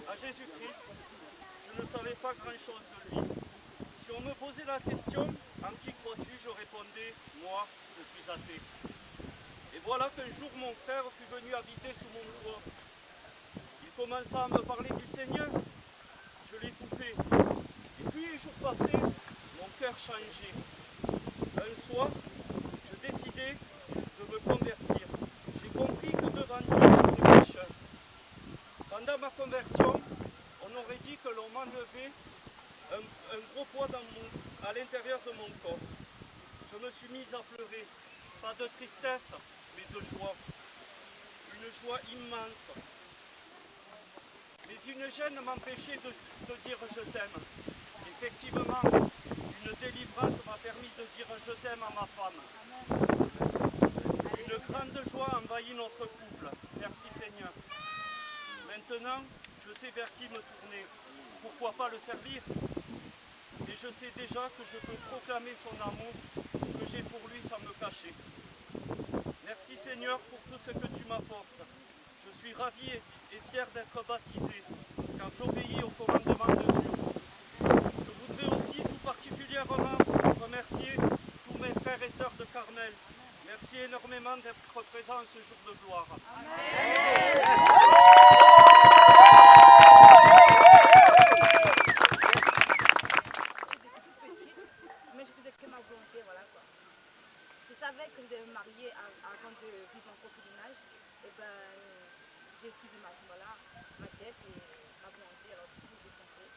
À Jésus-Christ, je ne savais pas grand-chose de lui. Si on me posait la question, en qui crois-tu, je répondais, moi, je suis athée. Et voilà qu'un jour, mon frère fut venu habiter sous mon toit. Il commença à me parler du Seigneur. Je l'écoutais. Et puis, les jours passés, mon cœur changeait. Un soir, je décidai de me convertir. J'ai compris que devant Dieu, j'étais pécheur. Pendant ma conversion, on aurait dit que l'on m'enlevait un gros poids à l'intérieur de mon corps. Je me suis mise à pleurer, pas de tristesse, mais de joie. Une joie immense. Mais une gêne m'empêchait de dire je t'aime. Effectivement, une délivrance m'a permis de dire je t'aime à ma femme. Une grande joie envahit notre couple. Merci Seigneur. Maintenant, je sais vers qui me tourner. Pourquoi pas le servir? Et je sais déjà que je peux proclamer son amour que j'ai pour lui sans me cacher. Merci Seigneur pour tout ce que tu m'apportes. Je suis ravi et fier d'être baptisé, car j'obéis au commandement de Dieu. Je voudrais aussi tout particulièrement remercier tous mes frères et sœurs de Carmel. Merci énormément d'être présents ce jour de gloire. Amen. Je savais que vous avez marié avant de vivre en concubinage, et ben j'ai suivi ma tête et ma volonté, alors du coup j'ai foncé.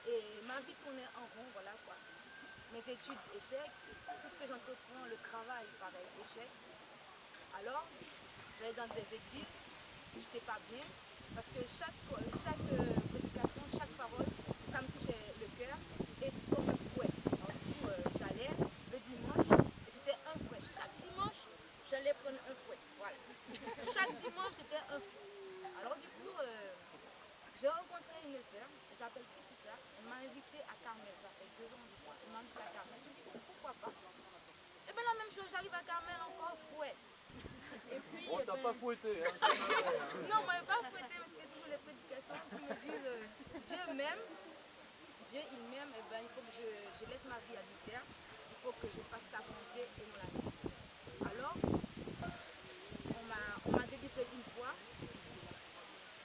Et ma vie tournait en rond, voilà quoi. Mes études, échec, tout ce que j'entreprends, le travail, pareil, échec. Alors, j'allais dans des églises, je n'étais pas bien, parce que chaque prédication, chaque parole, ça me touchait le cœur, et c'est comme un fouet. Alors du coup, j'allais le dimanche, et c'était un fouet. Chaque dimanche, j'allais prendre un fouet. Voilà. Chaque dimanche, c'était un fouet. Alors du coup, j'ai rencontré une sœur, elle s'appelle Priscilla, elle m'a invitée à Carmel, ça fait 2 ans je crois, elle m'a invitée à Carmel, je me dis pourquoi pas. Et bien la même chose, j'arrive à Carmel encore fouet. Et puis, on t'a pas fouetté, hein. Non, moi pas fouetté, mais c'était toujours les prédications qui me disent Dieu m'aime, Dieu il m'aime, et ben il faut que je laisse ma vie adultère, il faut que je fasse sa volonté et non la mienne. Alors, on m'a délivré une fois,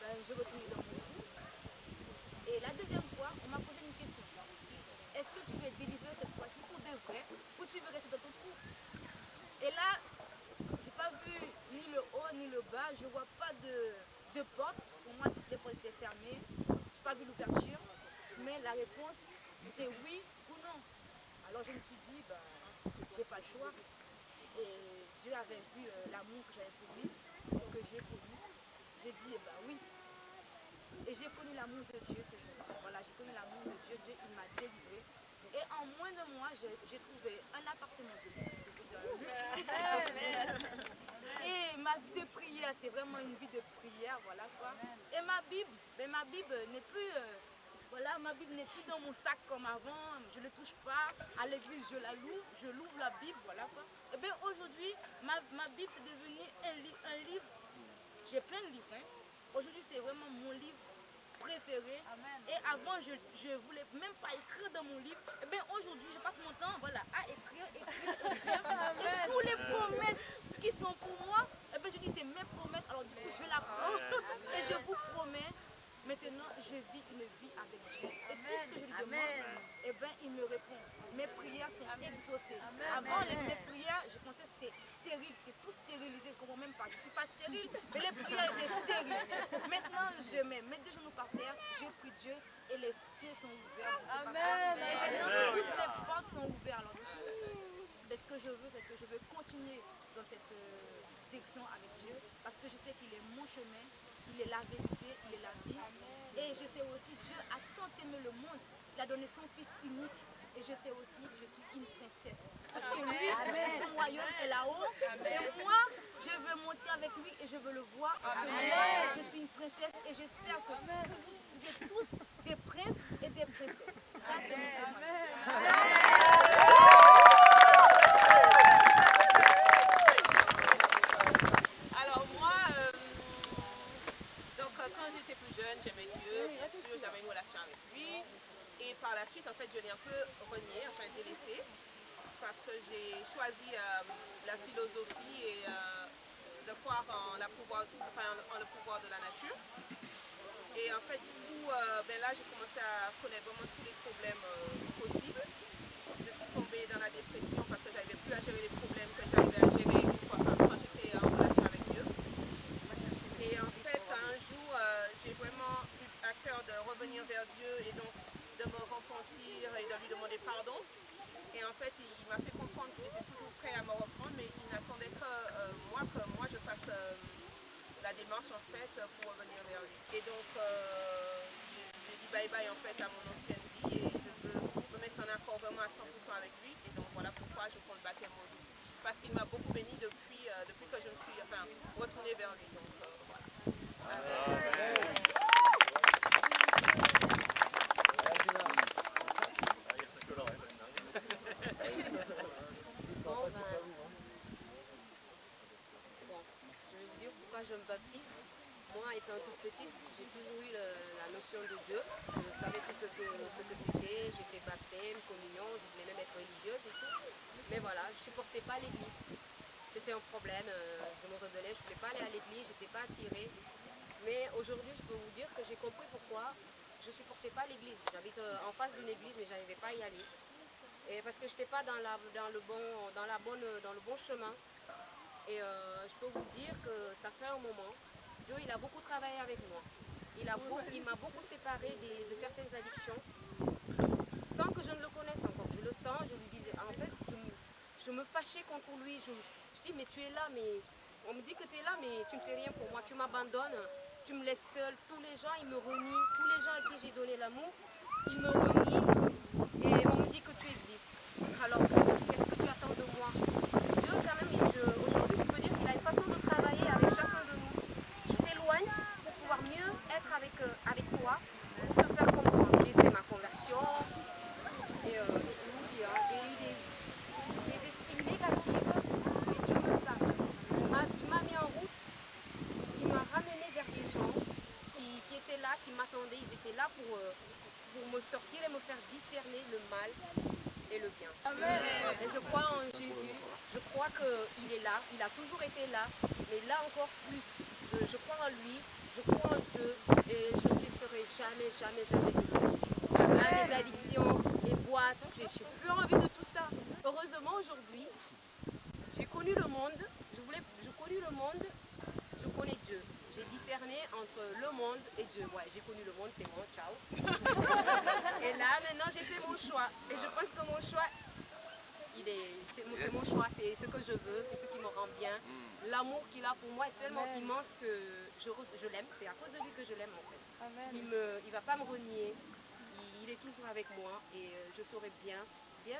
ben, je retournais dans mon trou. Et la deuxième fois, on m'a posé une question. Est-ce que tu veux être délivré cette fois-ci pour de vrai, ou tu veux rester dans ton trou? Et là, j'ai pas vu ni le haut ni le bas, je vois pas de porte. Pour moi, toutes les portes étaient fermées. J'ai pas vu l'ouverture, mais la réponse c'était oui ou non. Alors je me suis dit, ben, j'ai pas le choix. Et Dieu avait vu l'amour que j'avais pour lui, que j'ai pour lui. J'ai dit, ben oui. Et j'ai connu l'amour de Dieu ce jour-là. Voilà, j'ai connu l'amour de Dieu. Dieu, il m'a délivré. Et en moins de mois, j'ai trouvé un appartement de luxe. Et ma vie de prière, c'est vraiment une vie de prière, voilà quoi. Et ma Bible n'est plus, voilà, ma Bible n'est plus dans mon sac comme avant. Je ne le touche pas. À l'église, je la loue, je l'ouvre la Bible, voilà quoi. Et bien aujourd'hui, ma Bible c'est devenu un livre. J'ai plein de livres, hein. Aujourd'hui, c'est vraiment mon livre préféré. Amen. Et avant, je ne voulais même pas écrire dans mon livre. Et bien aujourd'hui, je passe mon temps voilà, à écrire. Et tous les promesses qui sont pour moi, et bien je dis c'est mes promesses. Alors du coup, je la prends et je vous promets, maintenant, je vis une vie avec Dieu. Et tout ce que je lui demande, et bien il me répond. Mes prières sont exaucées. Avant, mes prières, je pensais que c'était stérile, c'était tout stérilisé. Je ne comprends même pas. Je ne suis pas stérile, mais les prières étaient stériles. Maintenant, je mets mes 2 genoux par terre, je prie Dieu et les cieux sont ouverts. Amen. Et maintenant, toutes les portes sont ouvertes. Alors, mais ce que je veux, c'est que je veux continuer dans cette direction avec Dieu, parce que je sais qu'il est mon chemin, il est la vérité, il est la vie. Et je sais aussi que Dieu a tant aimé le monde, il a donné son Fils unique. Et je sais aussi que je suis une princesse. Parce que lui, son royaume est là-haut. Et moi, je veux monter avec lui et je veux le voir. Parce que moi, je suis une princesse et j'espère que vous êtes tous des princes et des princesses. Ça, c'est mon Alors moi, donc quand j'étais plus jeune, j'aimais Dieu, bien sûr, j'avais une relation avec lui. Et par la suite, en fait, je l'ai un peu renié, enfin délaissé, parce que j'ai choisi la philosophie et de croire en, le pouvoir de la nature. Et en fait, du coup, là, j'ai commencé à connaître vraiment tous les problèmes possibles. Je suis tombée dans la dépression parce que j'arrivais plus à gérer les problèmes que j'arrivais à gérer quand j'étais en relation avec Dieu. Et en fait, un jour, j'ai vraiment eu à cœur de revenir vers Dieu et donc de me repentir et de lui demander pardon. Et en fait, il m'a fait comprendre qu'il était toujours prêt à me reprendre, mais il n'attendait que moi je fasse la démarche en fait pour revenir vers lui. Et donc, j'ai dit bye bye en fait à mon ancienne vie et je veux me mettre en accord vraiment à 100% avec lui. Et donc voilà pourquoi je prends le baptême aujourd'hui. Parce qu'il m'a beaucoup béni depuis que je me suis retournée vers lui. Donc voilà. Amen. Je me baptise. Moi, étant toute petite, j'ai toujours eu la notion de Dieu. Je savais tout ce que c'était. J'ai fait baptême, communion, je voulais même être religieuse et tout. Mais voilà, je ne supportais pas l'église. C'était un problème. Je me rebellais, je ne voulais pas aller à l'église, je n'étais pas attirée. Mais aujourd'hui, je peux vous dire que j'ai compris pourquoi je ne supportais pas l'église. J'habite en face d'une église, mais je n'arrivais pas à y aller. Et parce que je n'étais pas dans le bon chemin. Et je peux vous dire que ça fait un moment, Dieu il a beaucoup travaillé avec moi. Il m'a beaucoup séparé de certaines addictions, sans que je ne le connaisse encore. Je le sens, je lui disais, en fait, je me fâchais contre lui. Je dis, mais tu es là, mais on me dit que tu es là, mais tu ne fais rien pour moi. Tu m'abandonnes, tu me laisses seule. Tous les gens, ils me renient. Tous les gens à qui j'ai donné l'amour, ils me renient. Et on me dit que tu existes. Alors, qu'est-ce que tu attends de moi? Dieu, quand même, aujourd'hui, je peux dire qu'il a une façon de travailler avec chacun de nous. Il t'éloigne pour pouvoir mieux être avec toi, pour te faire comprendre. J'ai fait ma conversion et je vous dis, j'ai eu des esprits négatifs, mais Dieu me parle. Il m'a mis en route, il m'a ramené vers des gens qui étaient là, qui m'attendaient, ils étaient là pour me sortir et me faire discerner le mal et le bien. Amen. Et je crois en Jésus, je crois qu'il est là, il a toujours été là, mais là encore plus. Je crois en lui, je crois en Dieu et je ne cesserai jamais de lui. Là, mes addictions, les boîtes, je n'ai plus envie de tout ça. Heureusement aujourd'hui, j'ai connu le monde, je connais Dieu. J'ai discerné entre le monde et Dieu. Ouais, j'ai connu le monde, c'est bon, ciao. Et là, maintenant, j'ai fait mon choix. Et je pense que mon choix, c'est mon choix, c'est ce que je veux, c'est ce qui me rend bien. L'amour qu'il a pour moi est tellement immense que je l'aime. C'est à cause de lui que je l'aime en fait. Amen. Il ne va pas me renier. Il est toujours avec moi et je saurai bien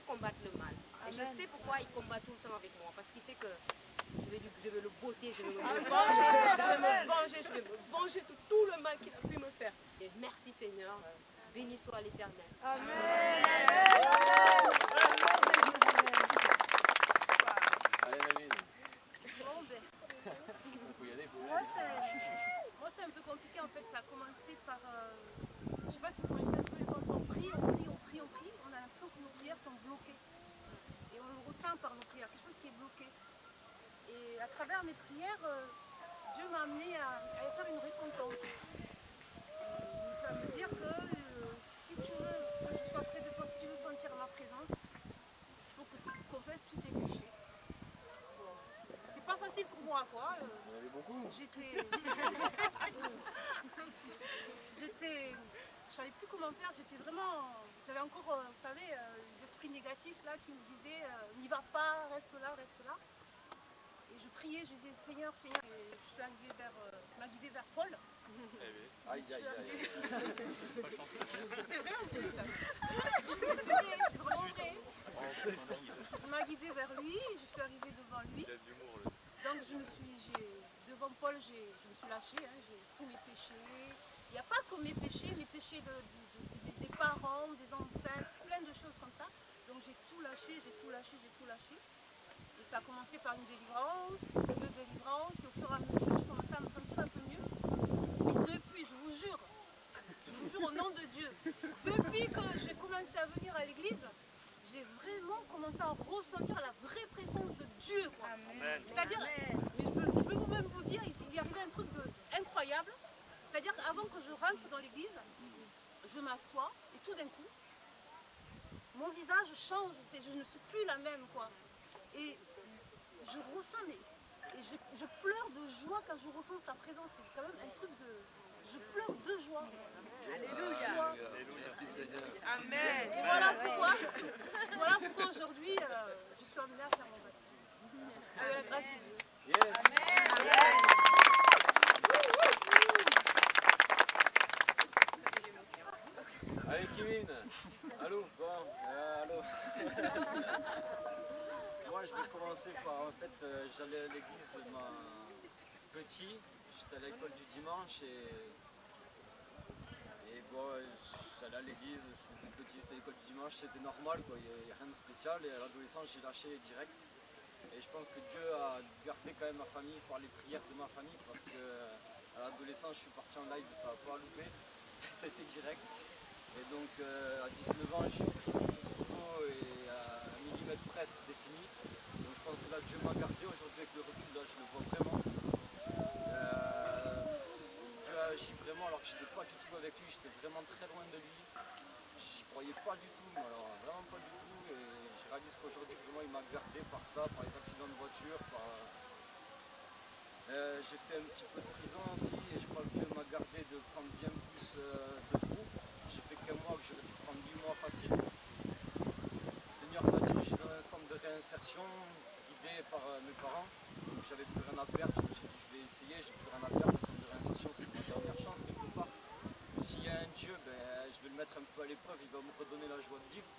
combattre le mal. Amen. Et je sais pourquoi il combat tout le temps avec moi. Parce qu'il sait que je vais le botter, je vais me venger de tout le mal qu'il a pu me faire. Et merci Seigneur, béni soit l'Éternel. Amen. Allez Navine. Bon, ben, Faut y aller, moi c'est un peu compliqué en fait, ça a commencé par, je sais pas si vous connaissez un peu, quand on prie, on a l'impression que nos prières sont bloquées. Et on le ressent par nos prières, quelque chose qui est bloqué. Et à travers mes prières, Dieu m'a amené à faire une récompense. Ça veut dire que si tu veux que je sois près de toi, si tu veux sentir ma présence, il faut que tu confesses tous tes péchés. Bon, c'était pas facile pour moi, quoi. Il y en avait beaucoup. Je savais plus comment faire, j'avais encore, vous savez, les esprits négatifs là qui me disaient n'y va pas, reste là. Et je priais, je disais Seigneur, et je suis arrivée m'a guidée vers Paul. Aïe. C'est vrai en plus. C'est vraiment vrai. Il m'a guidée vers lui, je suis arrivée devant lui. Donc devant Paul, je me suis lâchée, j'ai tous mes péchés. Il n'y a pas que mes péchés des parents, des ancêtres, plein de choses comme ça. Donc j'ai tout lâché. Et ça a commencé par une délivrance, deux délivrances, et au fur et à mesure, je commençais à me sentir un peu mieux. Et depuis, je vous jure, depuis que j'ai commencé à venir à l'église, j'ai vraiment commencé à ressentir la vraie présence de Dieu. C'est-à-dire, mais je peux même vous dire, il y arrivait un truc incroyable. C'est-à-dire qu'avant que je rentre dans l'église, je m'assois et tout d'un coup, mon visage change, je ne suis plus la même, quoi. Et je ressens, je pleure de joie quand je ressens sa présence. C'est quand même un truc de... Je pleure de joie. Alléluia. Amen. Et voilà pourquoi aujourd'hui, je suis amenée à faire mon baptême. Avec la grâce de Dieu. Yes. Amen. Allez, Kevin. Allô, bon, allô. Moi, je vais commencer par, en fait, j'allais à l'église petit, j'étais à l'école du dimanche et bon, j'allais à l'église, c'était petit, c'était l'école du dimanche, c'était normal, quoi, il n'y a rien de spécial. Et à l'adolescence, j'ai lâché direct. Et je pense que Dieu a gardé quand même ma famille par les prières de ma famille, parce que à l'adolescence, je suis parti en live, ça n'a pas loupé, c'était direct. Et donc à 19 ans, j'ai pris tout couteau et à 1 millimètre près, c'était fini. Donc je pense que là, Dieu m'a gardé. Aujourd'hui, avec le recul, là, je le vois vraiment. Dieu agit vraiment alors que je n'étais pas du tout avec lui, j'étais vraiment très loin de lui. J'y croyais pas du tout, mais alors vraiment pas du tout. Et je réalise qu'aujourd'hui, vraiment, il m'a gardé par ça, par les accidents de voiture, par... j'ai fait un petit peu de prison aussi et je crois que Dieu m'a gardé de prendre bien plus de trous. J'ai fait qu'un mois, que j'aurais dû prendre 8 mois facile. Le Seigneur m'a dirigé dans un centre de réinsertion, guidé par mes parents. Donc j'avais plus rien à perdre, je me suis dit je vais essayer, j'ai plus rien à perdre. Le centre de réinsertion, c'est ma dernière chance quelque part. S'il y a un Dieu, ben, je vais le mettre un peu à l'épreuve, il va me redonner la joie de vivre.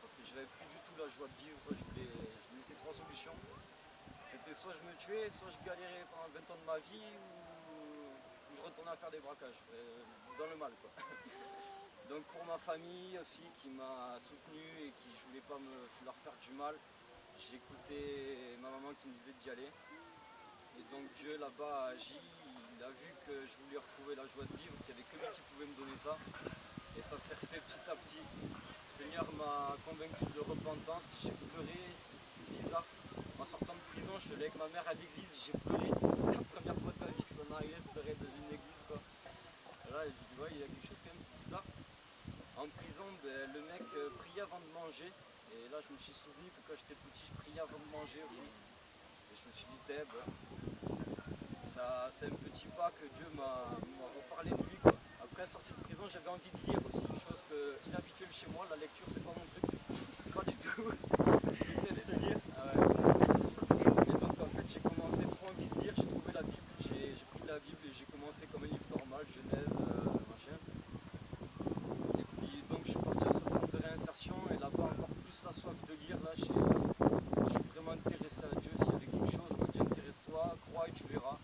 Parce que je n'avais plus du tout la joie de vivre, je me laissais 3 solutions. C'était soit je me tuais, soit je galérais pendant 20 ans de ma vie, ou je retournais à faire des braquages, dans le mal, quoi. Donc pour ma famille aussi qui m'a soutenu et qui je voulais pas leur faire du mal, j'ai écouté ma maman qui me disait d'y aller. Et donc Dieu là-bas a agi, il a vu que je voulais retrouver la joie de vivre, qu'il n'y avait que lui qui pouvait me donner ça. Et ça s'est refait petit à petit. Le Seigneur m'a convaincu de repentance, j'ai pleuré, c'était bizarre. En sortant de prison, je suis allé avec ma mère à l'église, j'ai pleuré. C'était la première fois de ma vie que ça m'arrivait de pleurer dans une église, quoi. Et là, je dis, ouais, il y a quelque chose quand même, c'est bizarre. En prison, ben, le mec priait avant de manger. Et là, je me suis souvenu que quand j'étais petit, je priais avant de manger aussi. Et je me suis dit, c'est un petit pas que Dieu m'a reparlé de lui, quoi. Après, sorti de prison, j'avais envie de lire aussi, une chose inhabituelle chez moi. La lecture, c'est pas mon truc. Pas du tout. Je déteste lire. Ah ouais. Et donc, en fait, j'ai commencé trop envie de lire. J'ai trouvé la Bible. J'ai pris la Bible et j'ai commencé comme un livre normal, Genèse, machin. Et puis, donc, je suis parti à ce centre de réinsertion. Et là-bas, encore plus la soif de lire. Là, je suis vraiment intéressé à Dieu. S'il y avait quelque chose, on m'a dit, intéresse-toi, crois et tu verras.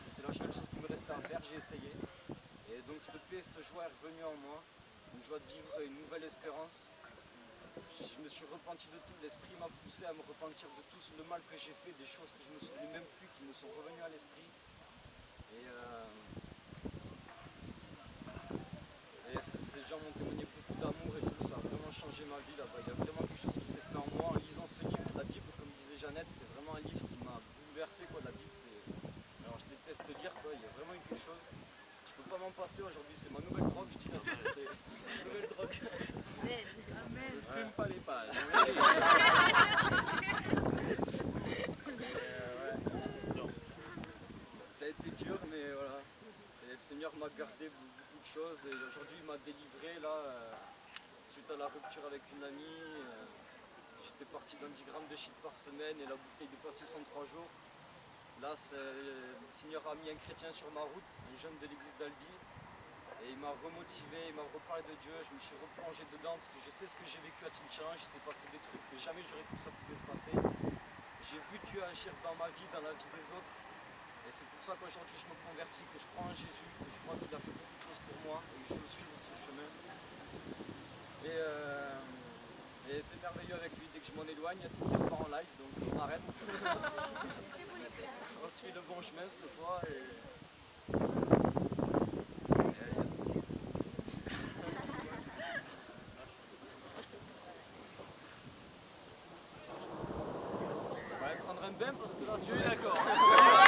C'était la seule chose qui me restait à faire. J'ai essayé. Et donc cette paix, cette joie est revenue en moi, une joie de vivre, une nouvelle espérance. Je me suis repenti de tout, l'esprit m'a poussé à me repentir de tout le mal que j'ai fait, des choses que je ne me souvenais même plus, qui me sont revenues à l'esprit. Et ces gens m'ont témoigné beaucoup d'amour et tout, ça a vraiment changé ma vie là-bas. Il y a vraiment quelque chose qui s'est fait en moi en lisant ce livre. La Bible, comme disait Jeannette, c'est vraiment un livre qui m'a bouleversé, quoi. La Bible, c'est... Alors je déteste lire, quoi. Il y a vraiment eu quelque chose. Je peux pas m'en passer aujourd'hui, c'est ma nouvelle drogue, je dis là. C'est ma nouvelle drogue. Amen. Je fume pas les pages. Ça a été dur, mais voilà. Le Seigneur m'a gardé beaucoup de choses et aujourd'hui il m'a délivré là, suite à la rupture avec une amie. J'étais parti dans 10 grammes de shit par semaine et la bouteille dépassait 103 jours. Là, le Seigneur a mis un chrétien sur ma route, un jeune de l'église d'Albi, et il m'a remotivé, il m'a reparlé de Dieu, je me suis replongé dedans parce que je sais ce que j'ai vécu à Teen Challenge, il s'est passé des trucs que jamais j'aurais cru que ça pouvait se passer. J'ai vu Dieu agir dans ma vie, dans la vie des autres, et c'est pour ça qu'aujourd'hui je me convertis, que je crois en Jésus, que je crois qu'il a fait beaucoup de choses pour moi, et que je veux suivre ce chemin. Et c'est merveilleux avec lui, dès que je m'en éloigne, il y a tout qui repart en live, donc on arrête. On se fait le bon chemin cette fois et... bain parce que là, Oui, d'accord.